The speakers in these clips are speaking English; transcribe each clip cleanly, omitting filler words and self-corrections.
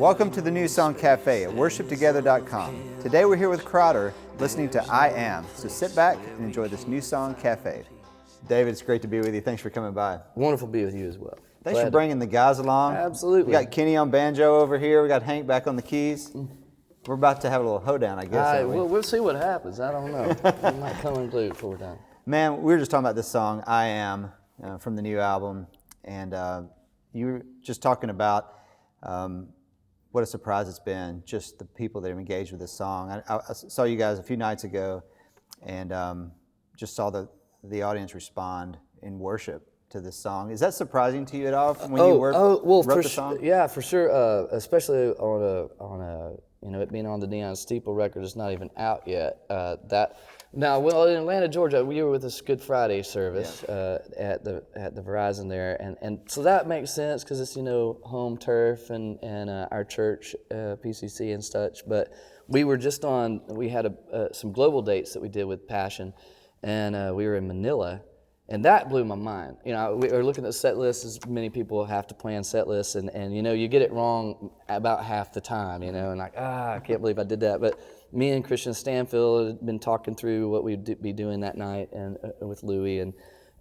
Welcome to the New Song Cafe at worshiptogether.com. Today we're here with Crowder listening to I Am. So sit back and enjoy this New Song Cafe. David, it's great to be with you. Thanks for coming by. Wonderful to be with you as well. Thanks for bringing the guys along. Absolutely. We got Kenny on banjo over here. We got Hank back on the keys. We're about to have a little hoedown, I guess. We'll see what happens. I don't know. We might come unglued before we're done. Man, we were just talking about this song, I Am, from the new album. And you were just talking about what a surprise it's been, just the people that have engaged with this song. I saw you guys a few nights ago and just saw the audience respond in worship to this song. Is that surprising to you at all when you wrote the song? Yeah, for sure. Especially on a it being on the Neon Steeple record, it's not even out yet. In Atlanta, Georgia, we were with this Good Friday service at the Verizon there, and so that makes sense because it's home turf and our church PCC and such. But we were just we had some global dates that we did with Passion, and we were in Manila. And that blew my mind. We were looking at set lists, as many people have to plan set lists, and you get it wrong about half the time, and I can't believe I did that. But me and Christian Stanfield had been talking through what we'd be doing that night and with Louie,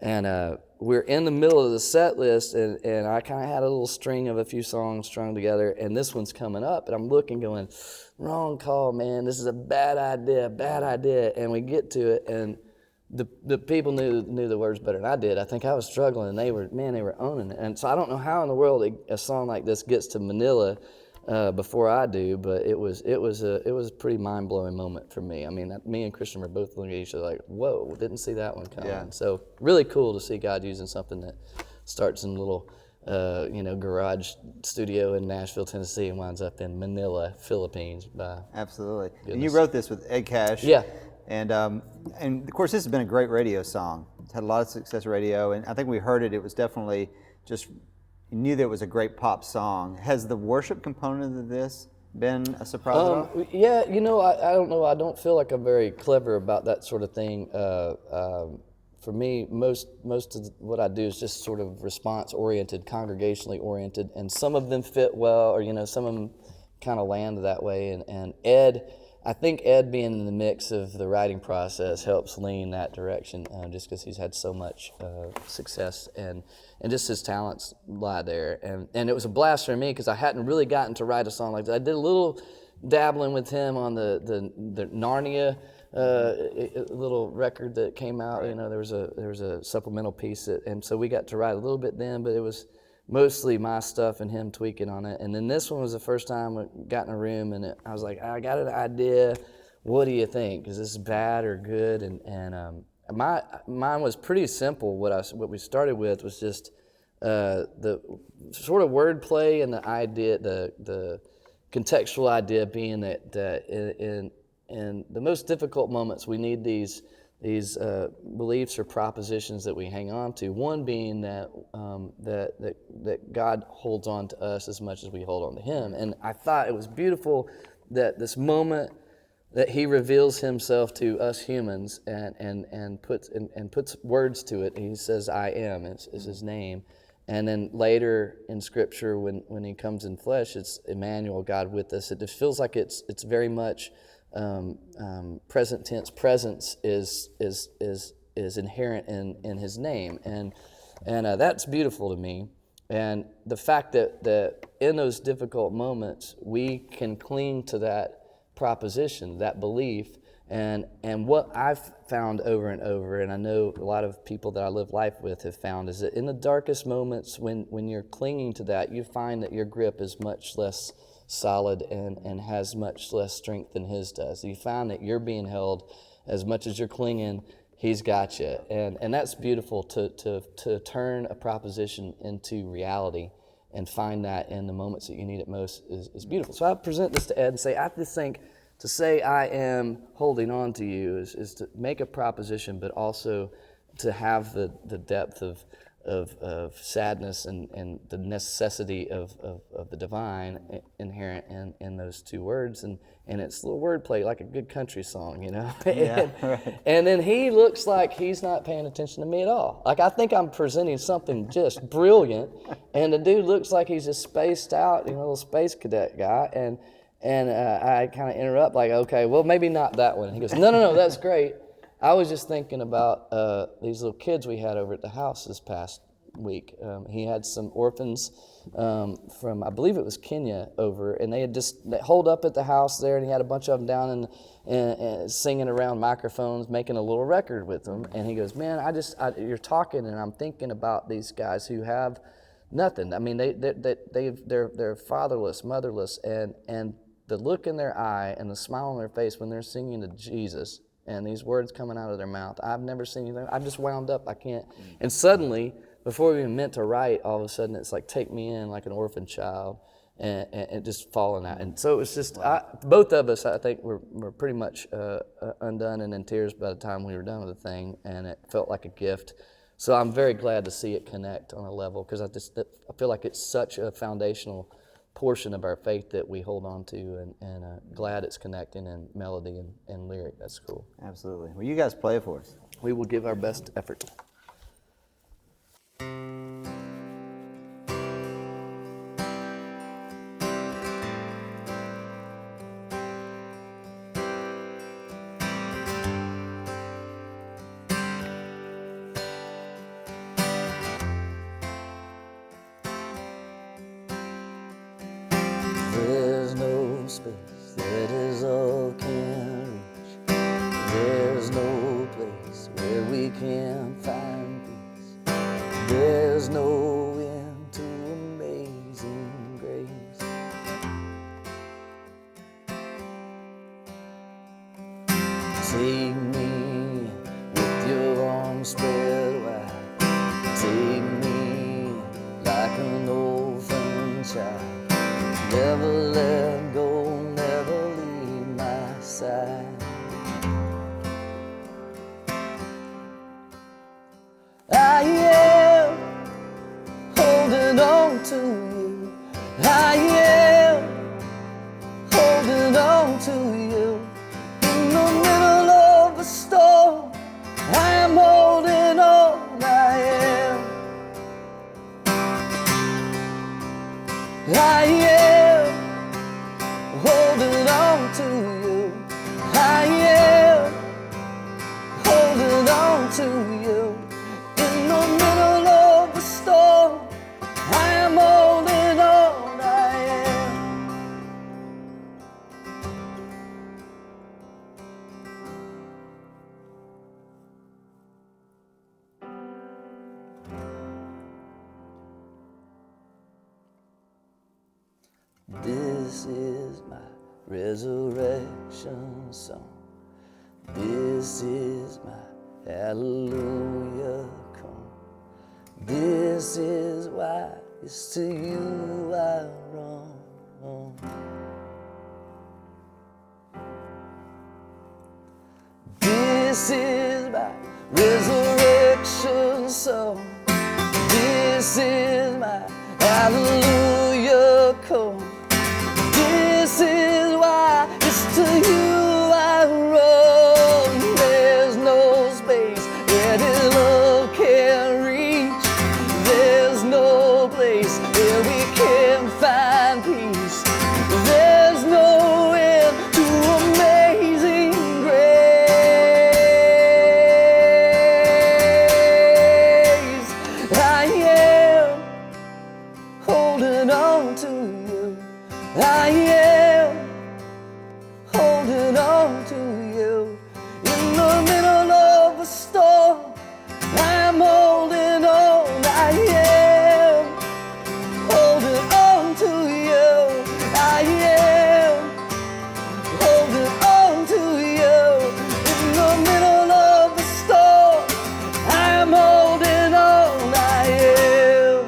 and we're in the middle of the set list, and I kind of had a little string of a few songs strung together, and this one's coming up, and I'm looking going, wrong call, man, this is a bad idea, and we get to it, and the people knew the words better than I did. I think I was struggling, and they were owning it. And so I don't know how in the world a song like this gets to Manila before I do, but it was a pretty mind blowing moment for me. I mean, me and Christian were both looking at each other like, "Whoa, didn't see that one coming." Yeah. So really cool to see God using something that starts in a little garage studio in Nashville, Tennessee, and winds up in Manila, Philippines. Absolutely. Goodness. And you wrote this with Ed Cash. Yeah. And of course, this has been a great radio song. It's had a lot of success radio, and I think we heard it. It was definitely just, you knew that it was a great pop song. Has the worship component of this been a surprise at all? Yeah, I don't know. I don't feel like I'm very clever about that sort of thing. For me, most of what I do is just sort of response-oriented, congregationally oriented, and some of them fit well, or some of them kind of land that way. And I think Ed being in the mix of the writing process helps lean that direction, just because he's had so much success and just his talents lie there. And it was a blast for me because I hadn't really gotten to write a song like that. I did a little dabbling with him on the Narnia little record that came out. Right. There was a supplemental piece, and so we got to write a little bit then, but it was mostly my stuff and him tweaking on it. And then this one was the first time I got in a room and I was like, I got an idea. What do you think? Is this bad or good? And mine was pretty simple. What we started with was just the sort of wordplay and the idea, the contextual idea being that in the most difficult moments we need these beliefs or propositions that we hang on to. One being that God holds on to us as much as we hold on to Him. And I thought it was beautiful that this moment that He reveals Himself to us humans and puts words to it. He says, "I am" is His name. And then later in Scripture, when He comes in flesh, it's Emmanuel, God with us. It just feels like it's very much present tense. Presence is inherent in His name, and that's beautiful to me. And the fact that in those difficult moments we can cling to that proposition, that belief, and what I've found over and over, and I know a lot of people that I live life with have found, is that in the darkest moments when you're clinging to that, you find that your grip is much less solid and has much less strength than His does. You find that you're being held as much as you're clinging. He's got you, and that's beautiful to turn a proposition into reality and find that in the moments that you need it most is beautiful. So I present this to Ed and say, I just think to say I am holding on to you is to make a proposition, but also to have the depth of of sadness and the necessity of the divine inherent in those two words, and it's a little wordplay like a good country song, you know. Yeah, right. And then he looks like he's not paying attention to me at all. Like I think I'm presenting something just brilliant, and the dude looks like he's just spaced out, you know, little space cadet guy, and I kind of interrupt like, okay, well maybe not that one. And he goes, no, that's great. I was just thinking about these little kids we had over at the house this past week. He had some orphans from, I believe it was Kenya, over, and they holed up at the house there, and he had a bunch of them down and singing around microphones, making a little record with them. And he goes, man, you're talking, and I'm thinking about these guys who have nothing. I mean, they're fatherless, motherless, and the look in their eye and the smile on their face when they're singing to Jesus, and these words coming out of their mouth. I've never seen anything. I'm just wound up. I can't. And suddenly, before we even meant to write, all of a sudden it's like, take me in like an orphan child, and just falling out. And so it was just, both of us, I think, were pretty much undone and in tears by the time we were done with the thing, and it felt like a gift. So I'm very glad to see it connect on a level, because I feel like it's such a foundational portion of our faith that we hold on to, and glad it's connecting in melody and lyric. That's cool. Absolutely. Well, you guys play it for us. We will give our best effort. There's no space that is all can reach. There's no place where we can find peace. There's no end to amazing grace. Take me with your arms spread wide. Take me like an orphan child. Never let go, never leave my side. I am holding on to you. I am holding on to you. In the middle of a storm, I am holding on. I am holding on to you. I am holding on to you. In the middle of a storm, I am holding on. I am. This is my resurrection song. This is my hallelujah come. This is why it's to you I run. This is my resurrection song. This is my hallelujah come. This is why it's to you I run. There's no space where this love can reach. There's no place where we can find peace. There's no end to amazing grace. I am holding on to you. I am holding on to you. In the middle of a storm, I am holding on. I am holding on to you. I am holding on to you. In the middle of a storm, I am holding on. I am.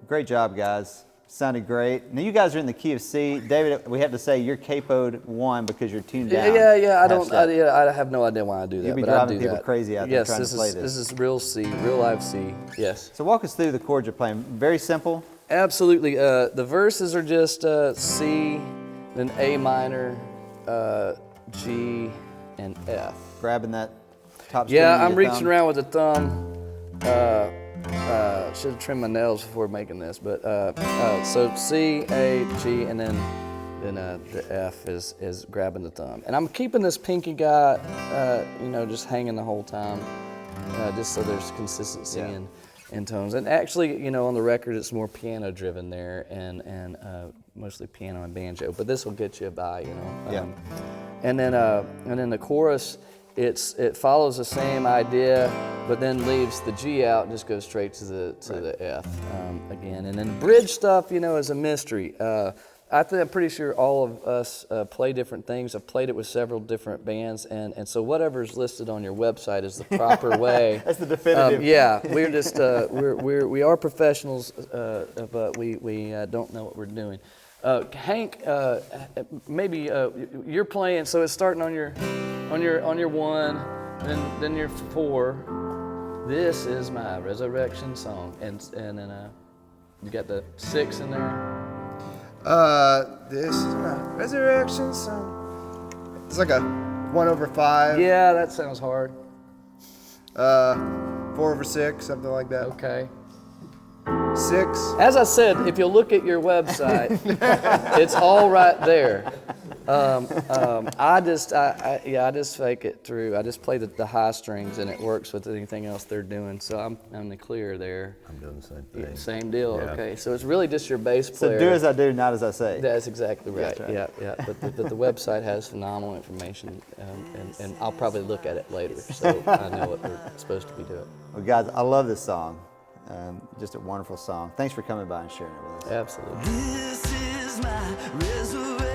Great job, guys. Sounded great. Now you guys are in the key of C. David, we have to say you're capoed 1 because you're tuned down. Yeah. Half I have no idea why I do that. You'll be but I driving do people that. crazy out there Yes, trying to play this is real C, real live C. Yes. So walk us through the chords you're playing. Very simple. Absolutely. The verses are just C, then A minor, G, and F. Grabbing that top string. Yeah, with I'm your reaching thumb. around with the thumb. Should have trimmed my nails before making this, but so C, A, G, and then the F is grabbing the thumb. And I'm keeping this pinky guy, just hanging the whole time, just so there's consistency in tones. And actually, on the record, it's more piano driven there, and mostly piano and banjo. But this will get you by, And then the chorus. It follows the same idea, but then leaves the G out and just goes straight to the F again. And then bridge stuff, is a mystery. I'm pretty sure all of us play different things. I've played it with several different bands, and so whatever's listed on your website is the proper way. That's the definitive. Yeah, we're just we are professionals, but we don't know what we're doing. Hank, maybe you're playing, so it's starting on your 1, then your 4. This is my resurrection song, and then you got the 6 in there. This is my resurrection song. It's like a 1/5. Yeah, that sounds hard. 4/6, something like that. Okay. 6. As I said, if you look at your website, it's all right there. I just fake it through. I just play the high strings, and it works with anything else they're doing. So I'm in the clear there. I'm doing the same thing. Same deal. Yeah. Okay, so it's really just your bass So player. do as I do, not as I say. That's exactly right. That's right. Yeah. But the website has phenomenal information, and I'll probably look at it later, so I know what we're supposed to be doing. Well, guys, I love this song. Just a wonderful song. Thanks for coming by and sharing it with us. Absolutely. This is my resurrection.